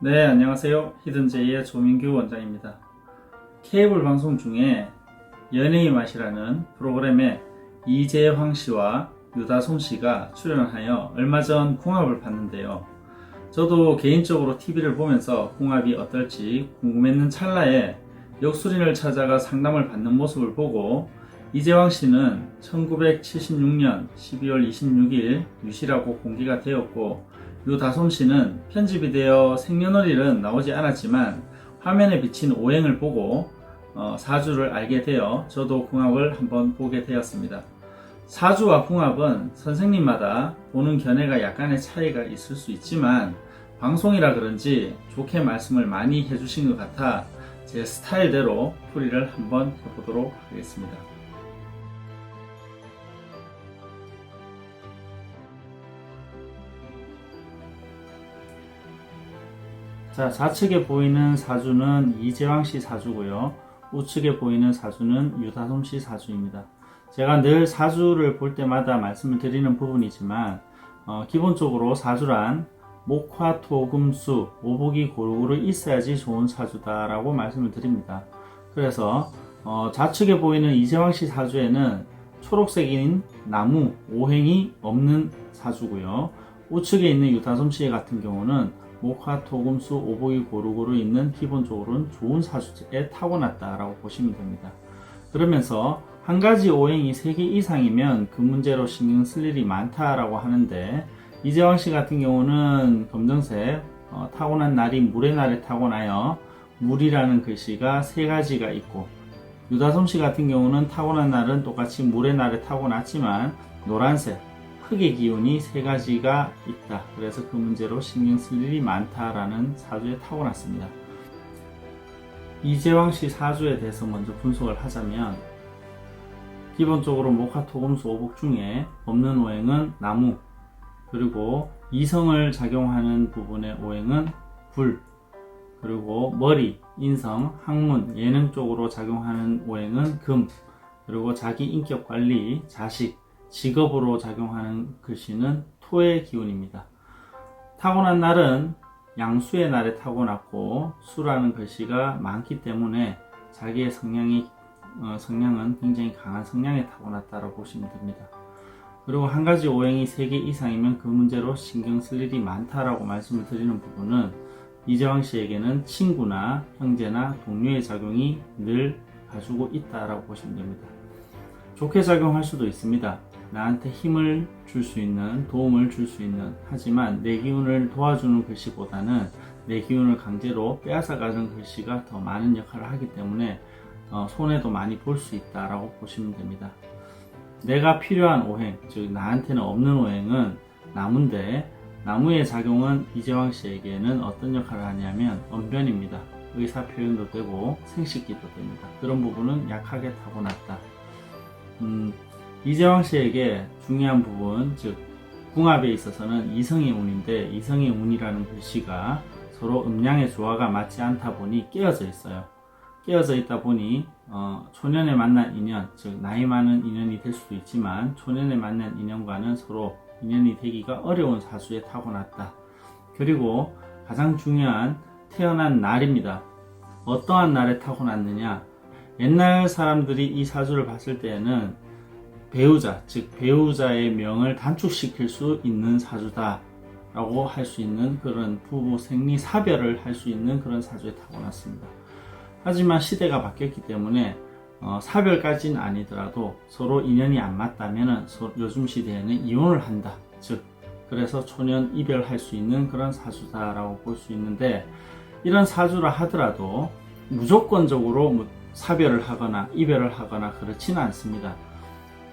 네, 안녕하세요. 히든제이의 조민규 원장입니다. 케이블 방송 중에 연예의 맛이라는 프로그램에 이재황 씨와 유다솜 씨가 출연하여 얼마 전 궁합을 봤는데요. 저도 개인적으로 TV를 보면서 궁합이 어떨지 궁금했는 찰나에 역술인을 찾아가 상담을 받는 모습을 보고 이재황 씨는 1976년 12월 26일 유실하고 공개가 되었고, 유다솜 씨는 편집이 되어 생년월일은 나오지 않았지만 화면에 비친 오행을 보고 사주를 알게 되어 저도 궁합을 한번 보게 되었습니다. 사주와 궁합은 선생님마다 보는 견해가 약간의 차이가 있을 수 있지만 방송이라 그런지 좋게 말씀을 많이 해주신 것 같아 제 스타일대로 풀이를 한번 해보도록 하겠습니다. 자, 좌측에 보이는 사주는 이재황 씨 사주고요. 우측에 보이는 사주는 유다솜 씨 사주입니다. 제가 늘 사주를 볼 때마다 말씀을 드리는 부분이지만 기본적으로 사주란 목화, 토, 금, 수, 오복이 고루고루 있어야지 좋은 사주다라고 말씀을 드립니다. 그래서 좌측에 보이는 이재황 씨 사주에는 초록색인 나무, 오행이 없는 사주고요. 우측에 있는 유다솜 씨 같은 경우는 목화, 토, 금, 수, 오복이 고루고루 있는 기본적으로는 좋은 사주에 타고났다라고 보시면 됩니다. 그러면서 한 가지 오행이 3개 이상이면 그 문제로 신경 쓸 일이 많다라고 하는데, 이재황 씨 같은 경우는 검정색 타고난 날이 물의 날에 타고나요. 물이라는 글씨가 3가지가 있고, 유다솜 씨 같은 경우는 타고난 날은 똑같이 물의 날에 타고났지만 노란색 흙의 기운이 3가지가 있다. 그래서 그 문제로 신경 쓸 일이 많다라는 사주에 타고났습니다. 이재황 씨 사주에 대해서 먼저 분석을 하자면, 기본적으로 목화, 토, 금, 수, 오복 중에 없는 오행은 나무, 그리고 이성을 작용하는 부분의 오행은 불, 그리고 머리, 인성, 학문, 예능 쪽으로 작용하는 오행은 금, 그리고 자기 인격 관리, 자식, 직업으로 작용하는 글씨는 토의 기운입니다. 타고난 날은 양수의 날에 타고났고, 수라는 글씨가 많기 때문에 자기의 성향은 굉장히 강한 성향에 타고났다고 보시면 됩니다. 그리고 한 가지 오행이 3개 이상이면 그 문제로 신경 쓸 일이 많다라고 말씀을 드리는 부분은 이재황 씨에게는 친구나 형제나 동료의 작용이 늘 가지고 있다라고 보시면 됩니다. 좋게 작용할 수도 있습니다. 나한테 힘을 줄 수 있는, 도움을 줄 수 있는, 하지만 내 기운을 도와주는 글씨보다는 내 기운을 강제로 빼앗아가는 글씨가 더 많은 역할을 하기 때문에 손해도 많이 볼 수 있다라고 보시면 됩니다. 내가 필요한 오행, 즉 나한테는 없는 오행은 나무인데, 나무의 작용은 이재황 씨에게는 어떤 역할을 하냐면 언변입니다. 의사 표현도 되고 생식기도 됩니다. 그런 부분은 약하게 타고났다. 이재황 씨에게 중요한 부분, 즉 궁합에 있어서는 이성의 운인데, 이성의 운이라는 글씨가 서로 음양의 조화가 맞지 않다 보니 깨어져 있어요. 깨어져 있다 보니 초년에 만난 인연, 즉 나이 많은 인연이 될 수도 있지만 초년에 만난 인연과는 서로 인연이 되기가 어려운 사주에 타고났다. 그리고 가장 중요한 태어난 날입니다. 어떠한 날에 타고났느냐, 옛날 사람들이 이 사주를 봤을 때에는 배우자, 즉 배우자의 명을 단축시킬 수 있는 사주다 라고 할 수 있는 그런 부부 생리 사별을 할 수 있는 그런 사주에 타고났습니다. 하지만 시대가 바뀌었기 때문에 사별까지는 아니더라도 서로 인연이 안 맞다면 요즘 시대에는 이혼을 한다, 즉 그래서 초년 이별할 수 있는 그런 사주다라고 볼 수 있는데, 이런 사주라 하더라도 무조건적으로 사별을 하거나 이별을 하거나 그렇지는 않습니다.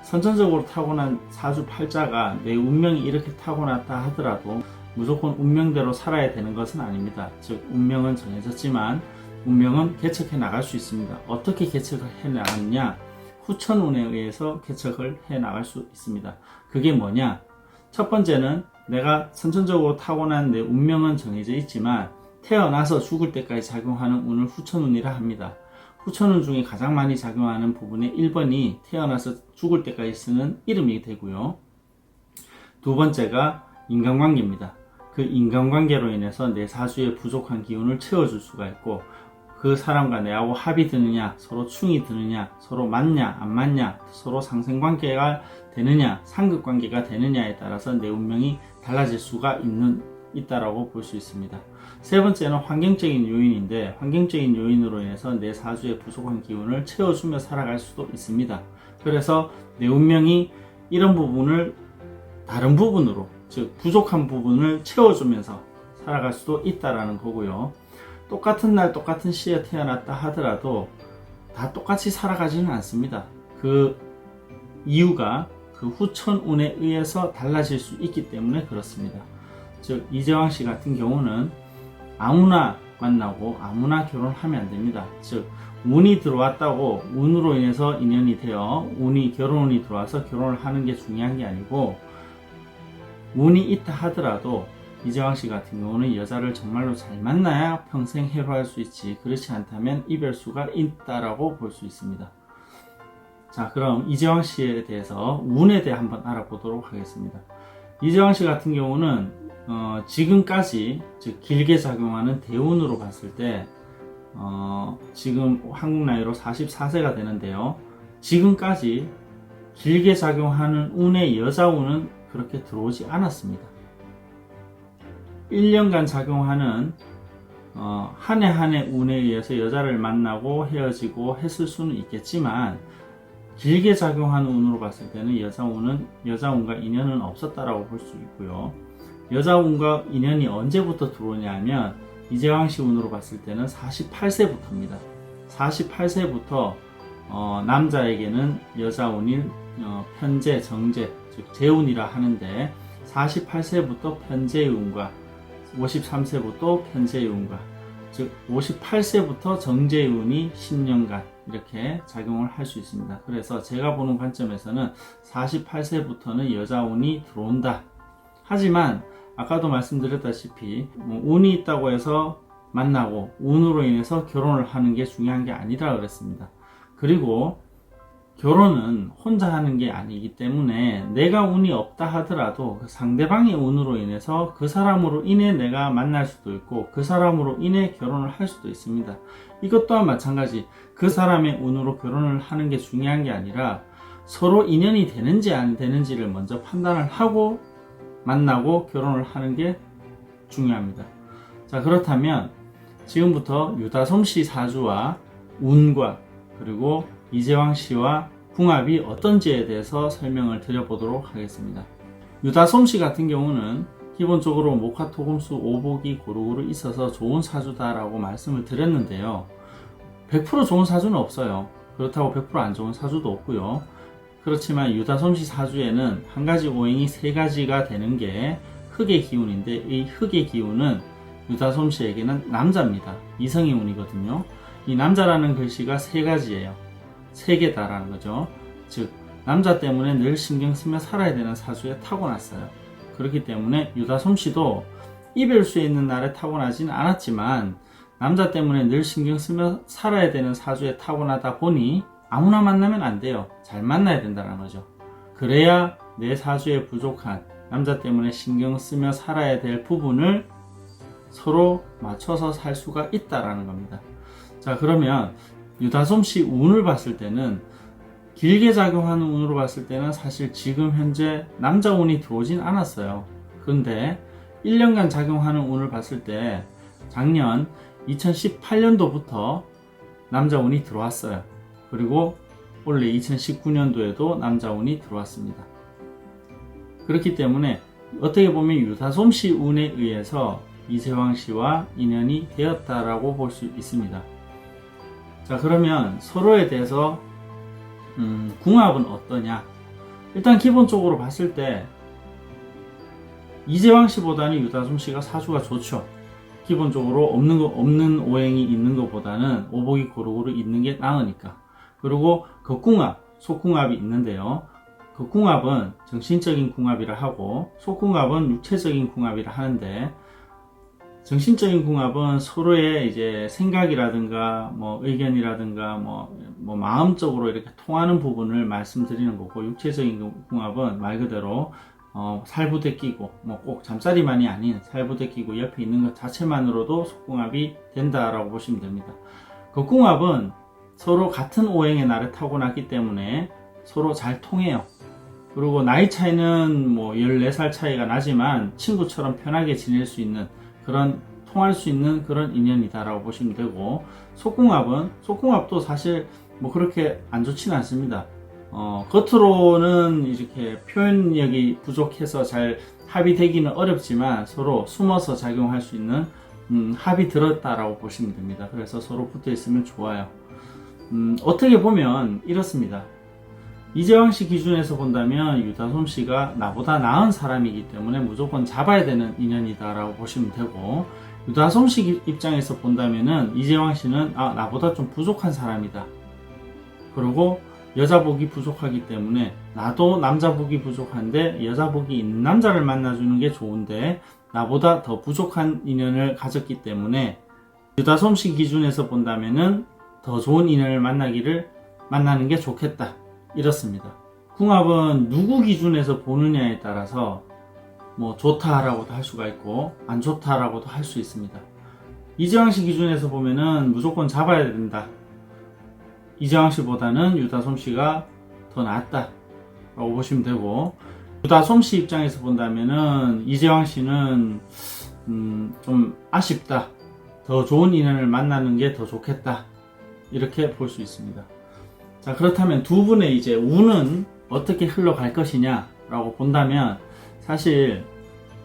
선천적으로 타고난 사주 팔자가 내 운명이 이렇게 타고났다 하더라도 무조건 운명대로 살아야 되는 것은 아닙니다. 즉 운명은 정해졌지만 운명은 개척해 나갈 수 있습니다. 어떻게 개척을 해 나가느냐, 후천운에 의해서 개척을 해 나갈 수 있습니다. 그게 뭐냐, 첫 번째는 내가 선천적으로 타고난 내 운명은 정해져 있지만 태어나서 죽을 때까지 작용하는 운을 후천운이라 합니다. 후천운 중에 가장 많이 작용하는 부분의 1번이 태어나서 죽을 때까지 쓰는 이름이 되고요. 두 번째가 인간관계입니다. 그 인간관계로 인해서 내 사주의 부족한 기운을 채워줄 수가 있고, 그 사람과 내하고 합이 드느냐, 서로 충이 드느냐, 서로 맞냐 안 맞냐, 서로 상생관계가 되느냐 상극관계가 되느냐에 따라서 내 운명이 달라질 수가 있다라고 볼 수 있습니다. 세 번째는 환경적인 요인인데, 환경적인 요인으로 인해서 내 사주의 부족한 기운을 채워주며 살아갈 수도 있습니다. 그래서 내 운명이 이런 부분을 다른 부분으로, 즉 부족한 부분을 채워주면서 살아갈 수도 있다라는 거고요. 똑같은 날 똑같은 시에 태어났다 하더라도 다 똑같이 살아가지는 않습니다. 그 이유가 그 후천운에 의해서 달라질 수 있기 때문에 그렇습니다. 즉 이재왕 씨 같은 경우는 아무나 만나고 아무나 결혼하면 안 됩니다. 즉 운이 들어왔다고 운으로 인해서 인연이 되어 결혼운이 들어와서 결혼을 하는 게 중요한 게 아니고, 운이 있다 하더라도 이재왕 씨 같은 경우는 여자를 정말로 잘 만나야 평생 해로할 수 있지, 그렇지 않다면 이별수가 있다라고 볼 수 있습니다. 자, 그럼 이재왕 씨에 대해서 운에 대해 한번 알아보도록 하겠습니다. 이재왕 씨 같은 경우는 지금까지, 즉 길게 작용하는 대운으로 봤을 때 지금 한국 나이로 44세가 되는데요. 지금까지 길게 작용하는 운의 여자운은 그렇게 들어오지 않았습니다. 1년간 작용하는 한 해 한 해 운에 의해서 여자를 만나고 헤어지고 했을 수는 있겠지만, 길게 작용하는 운으로 봤을 때는 여자운과 인연은 없었다라고 볼 수 있고요. 여자운과 인연이 언제부터 들어오냐 하면 이재왕 씨 운으로 봤을 때는 48세부터입니다. 48세부터 남자에게는 여자운인 편재, 정재, 즉 재운이라 하는데, 48세부터 편재의 운과 53세부터 편재의 운과, 즉 58세부터 정재의 운이 10년간 이렇게 작용을 할 수 있습니다. 그래서 제가 보는 관점에서는 48세부터는 여자운이 들어온다. 하지만 아까도 말씀드렸다시피 운이 있다고 해서 만나고 운으로 인해서 결혼을 하는 게 중요한 게 아니라 그랬습니다. 그리고 결혼은 혼자 하는 게 아니기 때문에 내가 운이 없다 하더라도 그 상대방의 운으로 인해서 그 사람으로 인해 내가 만날 수도 있고 그 사람으로 인해 결혼을 할 수도 있습니다. 이것 또한 마찬가지, 그 사람의 운으로 결혼을 하는 게 중요한 게 아니라 서로 인연이 되는지 안 되는지를 먼저 판단을 하고 만나고 결혼을 하는 게 중요합니다. 자, 그렇다면 지금부터 유다솜 씨 사주와 운과 그리고 이재왕 씨와 궁합이 어떤지에 대해서 설명을 드려보도록 하겠습니다. 유다솜 씨 같은 경우는 기본적으로 목화토금수 오복이 고루고루 있어서 좋은 사주다라고 말씀을 드렸는데요. 100% 좋은 사주는 없어요. 그렇다고 100% 안 좋은 사주도 없고요. 그렇지만 유다솜 씨 사주에는 한 가지 오행이 세 가지가 되는 게 흑의 기운인데, 이 흑의 기운은 유다솜 씨에게는 남자입니다. 이성의 운이거든요. 이 남자라는 글씨가 세 가지예요. 세 개다라는 거죠. 즉 남자 때문에 늘 신경 쓰며 살아야 되는 사주에 타고났어요. 그렇기 때문에 유다솜 씨도 이별수에 있는 날에 타고나지는 않았지만 남자 때문에 늘 신경 쓰며 살아야 되는 사주에 타고나다 보니 아무나 만나면 안 돼요. 잘 만나야 된다는 거죠. 그래야 내 사주에 부족한, 남자 때문에 신경 쓰며 살아야 될 부분을 서로 맞춰서 살 수가 있다라는 겁니다. 자, 그러면 유다솜 씨 운을 봤을 때는, 길게 작용하는 운으로 봤을 때는 사실 지금 현재 남자 운이 들어오진 않았어요. 그런데 1년간 작용하는 운을 봤을 때 작년 2018년도부터 남자 운이 들어왔어요. 그리고 원래 2019년도에도 남자 운이 들어왔습니다. 그렇기 때문에 어떻게 보면 유다솜 씨 운에 의해서 이재왕 씨와 인연이 되었다라고 볼 수 있습니다. 자, 그러면 서로에 대해서 궁합은 어떠냐? 일단 기본적으로 봤을 때 이재왕 씨보다는 유다솜 씨가 사주가 좋죠. 기본적으로 없는 오행이 있는 것보다는 오복이 고루고루 있는 게 나으니까. 그리고 극궁합, 속궁합이 있는데요. 극궁합은 정신적인 궁합이라 하고 속궁합은 육체적인 궁합이라 하는데, 정신적인 궁합은 서로의 이제 생각이라든가 뭐 의견이라든가 뭐 마음적으로 이렇게 통하는 부분을 말씀드리는 거고, 육체적인 궁합은 말 그대로 살부대 끼고 뭐 꼭 잠자리만이 아닌 살부대 끼고 옆에 있는 것 자체만으로도 속궁합이 된다라고 보시면 됩니다. 겉궁합은 서로 같은 오행의 날을 타고났기 때문에 서로 잘 통해요. 그리고 나이 차이는 뭐 14살 차이가 나지만 친구처럼 편하게 지낼 수 있는 그런 통할 수 있는 그런 인연이다라고 보시면 되고, 속궁합도 사실 뭐 그렇게 안 좋지는 않습니다. 겉으로는 이렇게 표현력이 부족해서 잘 합의되기는 어렵지만 서로 숨어서 작용할 수 있는 합이 들었다라고 보시면 됩니다. 그래서 서로 붙어 있으면 좋아요. 어떻게 보면 이렇습니다. 이재왕 씨 기준에서 본다면 유다솜 씨가 나보다 나은 사람이기 때문에 무조건 잡아야 되는 인연이다라고 보시면 되고, 유다솜 씨 입장에서 본다면은 이재왕 씨는 나보다 좀 부족한 사람이다. 그리고 여자복이 부족하기 때문에 나도 남자복이 부족한데 여자복이 있는 남자를 만나주는 게 좋은데 나보다 더 부족한 인연을 가졌기 때문에 유다솜 씨 기준에서 본다면은 더 좋은 인연을 만나는 게 좋겠다. 이렇습니다. 궁합은 누구 기준에서 보느냐에 따라서 뭐 좋다라고도 할 수가 있고 안 좋다라고도 할 수 있습니다. 이재왕 씨 기준에서 보면은 무조건 잡아야 된다. 이재왕 씨보다는 유다솜 씨가 더 낫다 라고 보시면 되고, 유다솜 씨 입장에서 본다면은 이재왕 씨는 좀 아쉽다. 더 좋은 인연을 만나는 게 더 좋겠다. 이렇게 볼 수 있습니다. 자, 그렇다면 두 분의 이제 운은 어떻게 흘러갈 것이냐 라고 본다면, 사실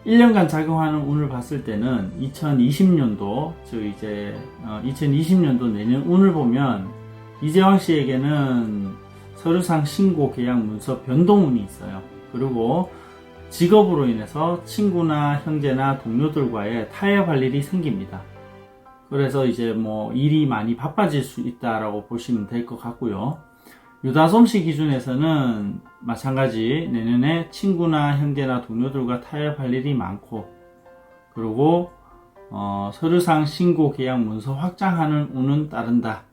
1년간 작용하는 운을 봤을 때는 2020년도, 즉 이제 2020년도 내년 운을 보면 이재왕 씨에게는 서류상 신고, 계약, 문서, 변동운이 있어요. 그리고 직업으로 인해서 친구나 형제나 동료들과의 타협할 일이 생깁니다. 그래서 이제 뭐 일이 많이 바빠질 수 있다라고 보시면 될 것 같고요. 유다솜 씨 기준에서는 마찬가지 내년에 친구나 형제나 동료들과 타협할 일이 많고, 그리고 서류상 신고, 계약, 문서 확장하는 운은 따른다.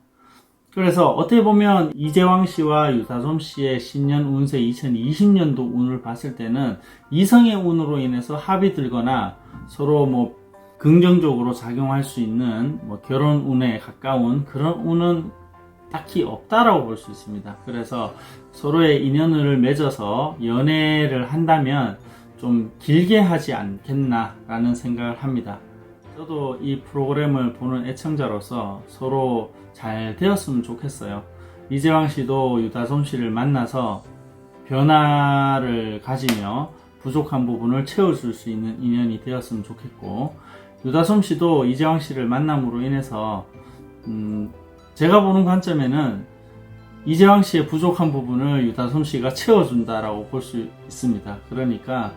그래서 어떻게 보면 이재왕 씨와 유다솜 씨의 신년 운세 2020년도 운을 봤을 때는 이성의 운으로 인해서 합이 들거나 서로 뭐 긍정적으로 작용할 수 있는 뭐 결혼 운에 가까운 그런 운은 딱히 없다라고 볼 수 있습니다. 그래서 서로의 인연을 맺어서 연애를 한다면 좀 길게 하지 않겠나라는 생각을 합니다. 저도 이 프로그램을 보는 애청자로서 서로 잘 되었으면 좋겠어요. 이재왕 씨도 유다솜 씨를 만나서 변화를 가지며 부족한 부분을 채워줄 수 있는 인연이 되었으면 좋겠고, 유다솜 씨도 이재왕 씨를 만남으로 인해서 제가 보는 관점에는 이재왕 씨의 부족한 부분을 유다솜 씨가 채워준다라고 볼 수 있습니다. 그러니까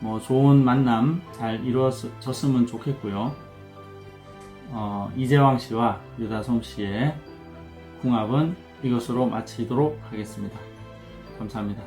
뭐 좋은 만남 잘 이루어졌으면 좋겠고요. 이재왕 씨와 유다솜 씨의 궁합은 이것으로 마치도록 하겠습니다. 감사합니다.